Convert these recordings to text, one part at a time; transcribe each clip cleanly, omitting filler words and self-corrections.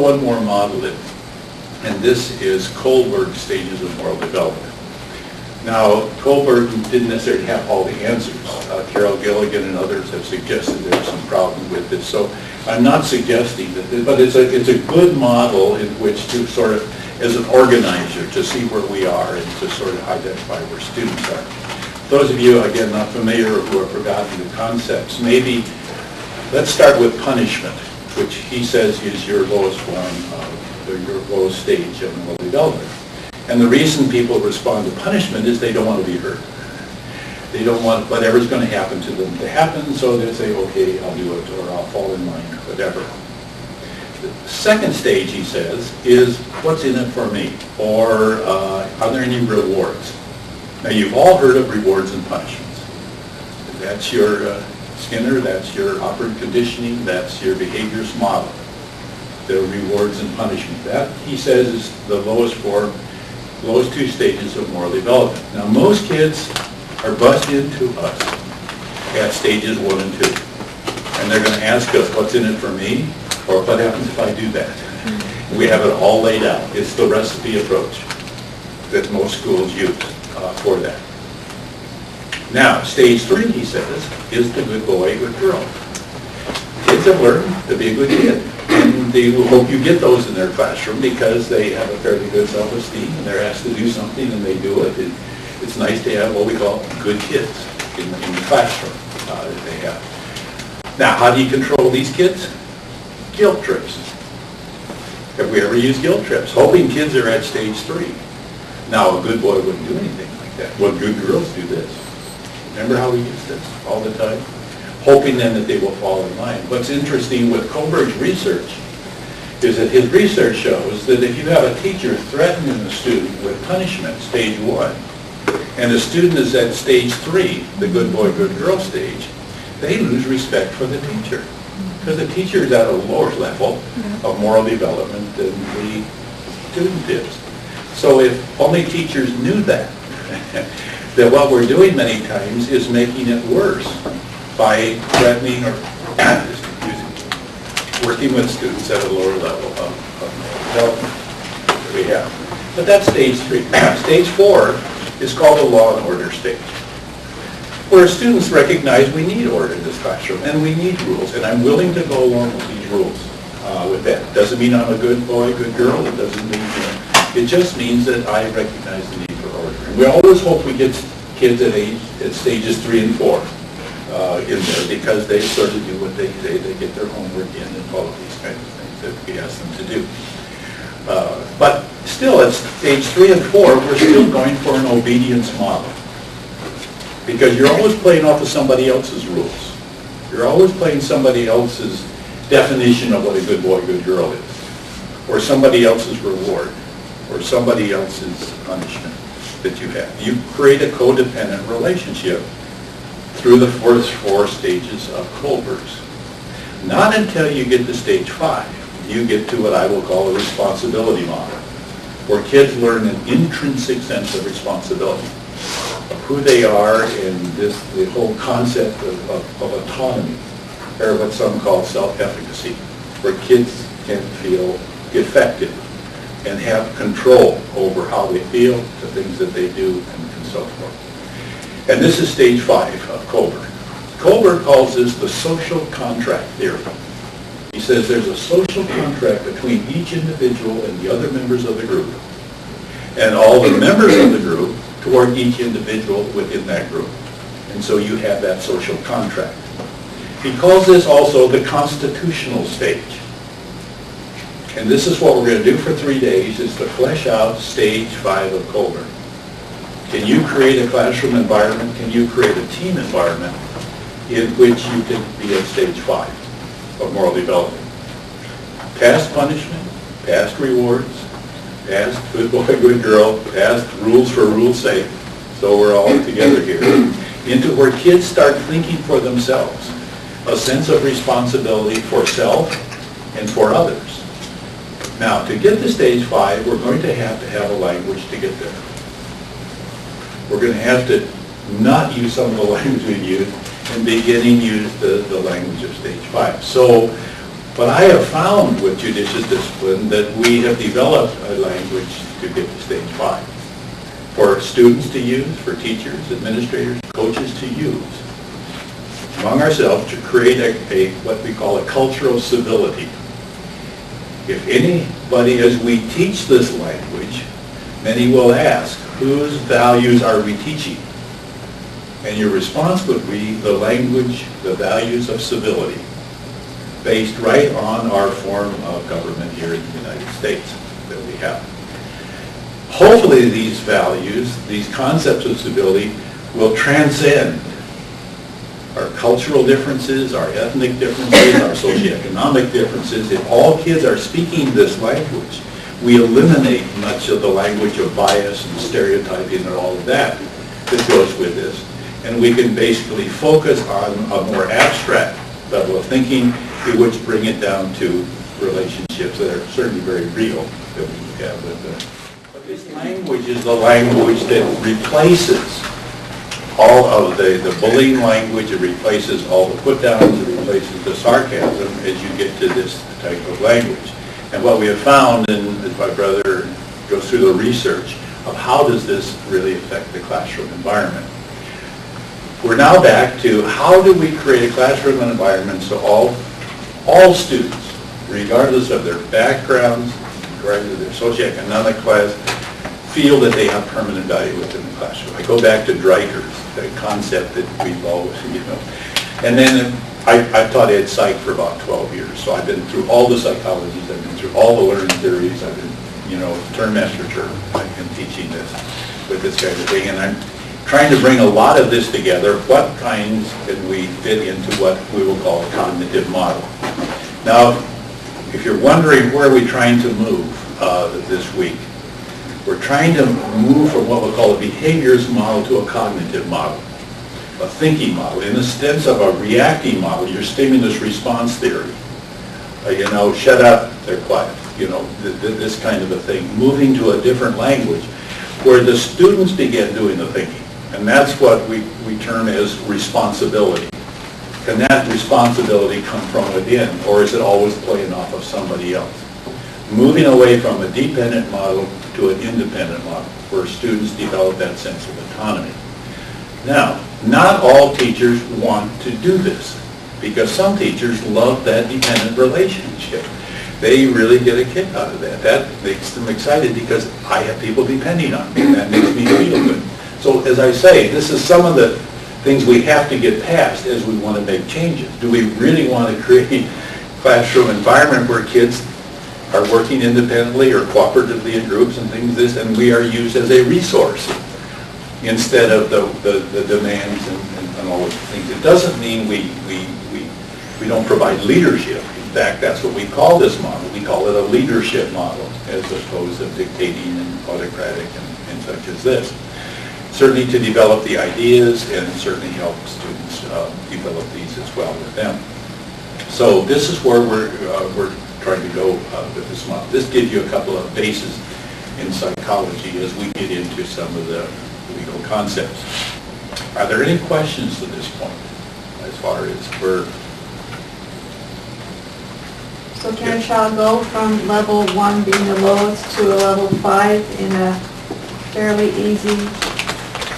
one more model, and this is Kohlberg's stages of moral development. Now, Kohlberg didn't necessarily have all the answers. Carol Gilligan and others have suggested there's some problem with this. So I'm not suggesting that, but it's a good model in which to sort of, as an organizer, to see where we are and to sort of identify where students are. Those of you, again, not familiar or who have forgotten the concepts, maybe let's start with punishment, which he says is your lowest form of, or your lowest stage of moral development. And the reason people respond to punishment is they don't want to be hurt. They don't want whatever's going to happen to them to happen, so they say, okay, I'll do it, or I'll fall in line, or whatever. The second stage, he says, is what's in it for me, or are there any rewards? Now, you've all heard of rewards and punishments. That's your Skinner, that's your operant conditioning, that's your behaviors model. The rewards and punishment. That, he says, is the lowest form, lowest two stages of moral development. Now, most kids are bussed into us at stages 1 and 2. And they're going to ask us, what's in it for me? Or what happens if I do that? We have it all laid out. It's the recipe approach that most schools use for that. Now, stage 3, he says, is the good boy, good girl. Kids have learned to be a good kid. And they will hope you get those in their classroom because they have a fairly good self-esteem and they're asked to do something and they do it. And it's nice to have what we call good kids in the classroom that they have. Now, how do you control these kids? Guilt trips. Have we ever used guilt trips? Hoping kids are at stage 3. Now, a good boy wouldn't do anything like that. Well, good girls do this. Remember how we use this all the time? Hoping then that they will fall in line. What's interesting with Kohlberg's research is that his research shows that if you have a teacher threatening a student with punishment, stage 1, and the student is at stage 3, the good boy, good girl stage, they lose respect for the teacher. Because the teacher is at a lower level of moral development than the student is. So if only teachers knew that, that what we're doing many times is making it worse by threatening or working with students at a lower level of development that we have. But that's stage 3. Stage 4 is called the law and order stage, where students recognize we need order in this classroom and we need rules, and I'm willing to go along with these rules with that. Doesn't mean I'm a good boy, good girl. It doesn't mean, it just means that I recognize the need for order. And we always hope we get kids at stages 3 and 4 in there because they sort of do what they say. They get their homework in and all of these kinds of things that we ask them to do. But still, at stage 3 and 4, we're still going for an obedience model. Because you're always playing off of somebody else's rules. You're always playing somebody else's definition of what a good boy, good girl is. Or somebody else's reward. Or somebody else's punishment that you have. You create a codependent relationship through the first 4 stages of Kohlberg's. Not until you get to stage 5, you get to what I will call a responsibility model, where kids learn an intrinsic sense of responsibility, of who they are, and the whole concept of autonomy, or what some call self-efficacy, where kids can feel effective and have control over how they feel, the things that they do, and so forth. And this is stage 5 of Kohlberg. Kohlberg calls this the social contract theory. He says there's a social contract between each individual and the other members of the group, and all the members of the group toward each individual within that group. And so you have that social contract. He calls this also the constitutional stage. And this is what we're going to do for 3 days, is to flesh out stage 5 of Kohlberg. Can you create a classroom environment? Can you create a team environment in which you can be at stage 5 of moral development? Past punishment, past rewards, past good boy, good girl, past rules for rules' sake, so we're all together here, into where kids start thinking for themselves, a sense of responsibility for self and for others. Now, to get to stage 5, we're going to have a language to get there. We're going to have to not use some of the language we use and beginning use the language of stage 5. So But I have found with judicious discipline that we have developed a language to get to stage 5. For students to use, for teachers, administrators, coaches to use, among ourselves, to create a what we call a culture of civility. If anybody, as we teach this language, many will ask, whose values are we teaching? And your response would be the language, the values of civility, based right on our form of government here in the United States that we have. Hopefully these values, these concepts of civility, will transcend our cultural differences, our ethnic differences, our socioeconomic differences. If all kids are speaking this language, we eliminate much of the language of bias and stereotyping and all of that goes with this. And we can basically focus on a more abstract level of thinking, in which bring it down to relationships that are certainly very real that we have with them. But this language is the language that replaces all of the bullying language. It replaces all the put-downs. It replaces the sarcasm as you get to this type of language. And what we have found, and as my brother goes through the research of how does this really affect the classroom environment. We're now back to how do we create a classroom environment so all students, regardless of their backgrounds, regardless of their socioeconomic class, feel that they have permanent value within the classroom. I go back to Dreiker's, that concept that we've always, And then I've taught ed psych for about 12 years, so I've been through all the psychologies, I've been through all the learning theories, I've been, term after term, I've been teaching this with this kind of thing, and I'm trying to bring a lot of this together. What kinds can we fit into what we will call a cognitive model? Now, if you're wondering where are we trying to move this week, we're trying to move from what we'll call a behaviors model to a cognitive model, a thinking model. In the sense of a reacting model, your stimulus response theory. Shut up, they're quiet. This kind of a thing. Moving to a different language where the students begin doing the thinking. And that's what we term as responsibility. Can that responsibility come from within, or is it always playing off of somebody else? Moving away from a dependent model to an independent model, where students develop that sense of autonomy. Now, not all teachers want to do this, because some teachers love that dependent relationship. They really get a kick out of that. That makes them excited because I have people depending on me, and that makes me feel good. So as I say, this is some of the things we have to get past as we want to make changes. Do we really want to create a classroom environment where kids are working independently or cooperatively in groups and things this, and we are used as a resource instead of the demands and all of the things? It doesn't mean we don't provide leadership. In fact, that's what we call this model. We call it a leadership model as opposed to dictating and autocratic and such as this. Certainly to develop the ideas and certainly help students develop these as well with them. So this is where we're trying to go with this model. This gives you a couple of bases in psychology as we get into some of the legal concepts. Are there any questions to this point as far as where? So can a child go from level 1 being the lowest to a level 5 in a fairly easy?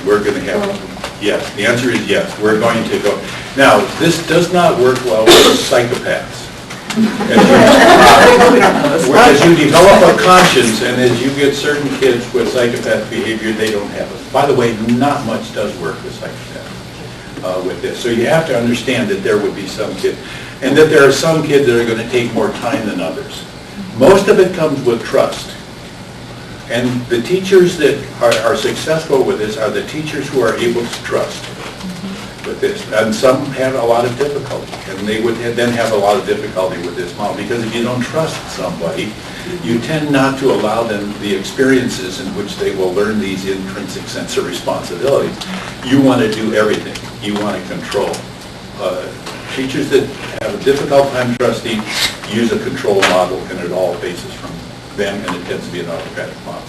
We're going to have, yes, the answer is yes, we're going to go. Now, this does not work well with psychopaths. As you develop a conscience and as you get certain kids with psychopath behavior, they don't have it. By the way, not much does work with psychopaths with this. So you have to understand that there would be some kids, and that there are some kids that are going to take more time than others. Most of it comes with trust. And the teachers that are successful with this are the teachers who are able to trust with this. And some have a lot of difficulty, and they would then have a lot of difficulty with this model, because if you don't trust somebody, you tend not to allow them the experiences in which they will learn these intrinsic sense of responsibilities. You want to do everything. You want to control. Teachers that have a difficult time trusting use a control model, and it all bases from them, and it tends to be an autocratic model.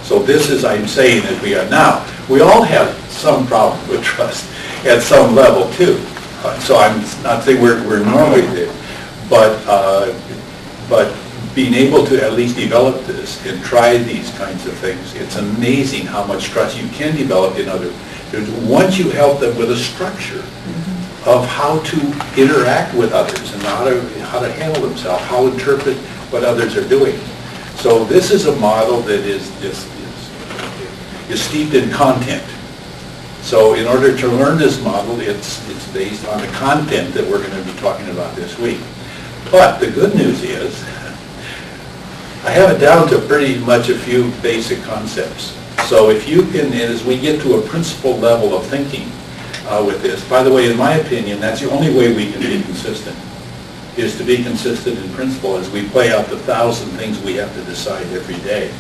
So this is, I'm saying, as we are now, we all have some problem with trust at some level too. So I'm not saying we're normally there, but being able to at least develop this and try these kinds of things, it's amazing how much trust you can develop in others. Once you help them with a structure of how to interact with others and how to handle themselves, how to interpret what others are doing. So this is a model that is steeped in content. So in order to learn this model, it's based on the content that we're going to be talking about this week. But the good news is, I have it down to pretty much a few basic concepts. So if you can, and as we get to a principle level of thinking with this, by the way, in my opinion, that's the only way we can be consistent, is to be consistent in principle as we play out the 1,000 things we have to decide every day.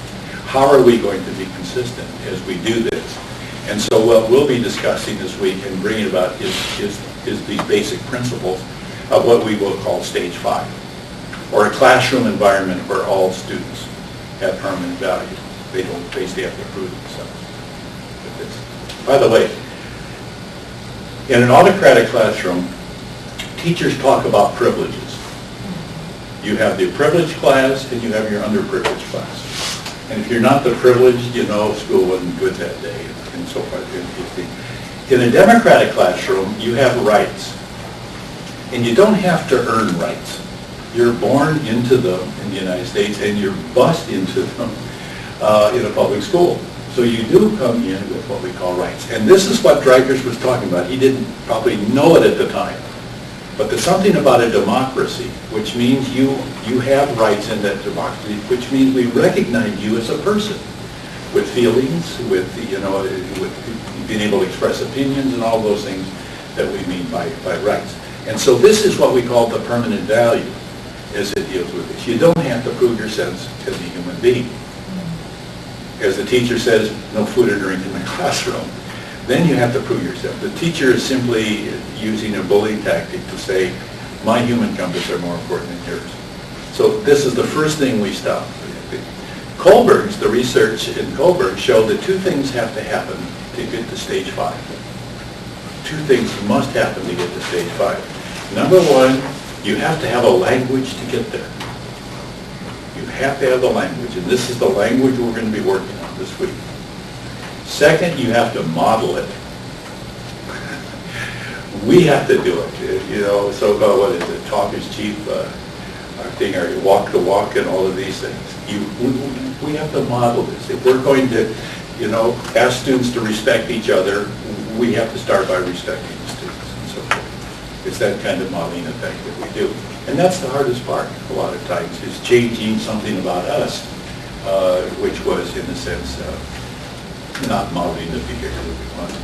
How are we going to be consistent as we do this? And so what we'll be discussing this week and bringing about is these basic principles of what we will call stage 5, or a classroom environment where all students have permanent value. They stay have to prove themselves with this. By the way, in an autocratic classroom, teachers talk about privileges. You have the privileged class and you have your underprivileged class. And if you're not the privileged, you know school wasn't good that day, and so forth. In a democratic classroom, you have rights. And you don't have to earn rights. You're born into them in the United States, and you're bussed into them in a public school. So you do come in with what we call rights. And this is what Dreikers was talking about. He didn't probably know it at the time. But there's something about a democracy, which means you have rights in that democracy, which means we recognize you as a person with feelings, with being able to express opinions and all those things that we mean by rights. And so this is what we call the permanent value as it deals with this. You don't have to prove your sense as a human being. As the teacher says, no food or drink in the classroom. Then you have to prove yourself. The teacher is simply using a bullying tactic to say, my human compass are more important than yours. So this is the first thing we stop. Kohlberg's, the research in Kohlberg showed that 2 things have to happen to get to stage 5. 2 things must happen to get to stage 5. Number 1, you have to have a language to get there. You have to have the language, and this is the language we're going to be working on this week. Second, you have to model it. We have to do it, so-called, what is it, talk is cheap, or walk the walk and all of these things. We have to model this. If we're going to, ask students to respect each other, we have to start by respecting the students and so forth. It's that kind of modeling effect that we do. And that's the hardest part, a lot of times, is changing something about us, which was, in a sense, not modeling the behavior that we want.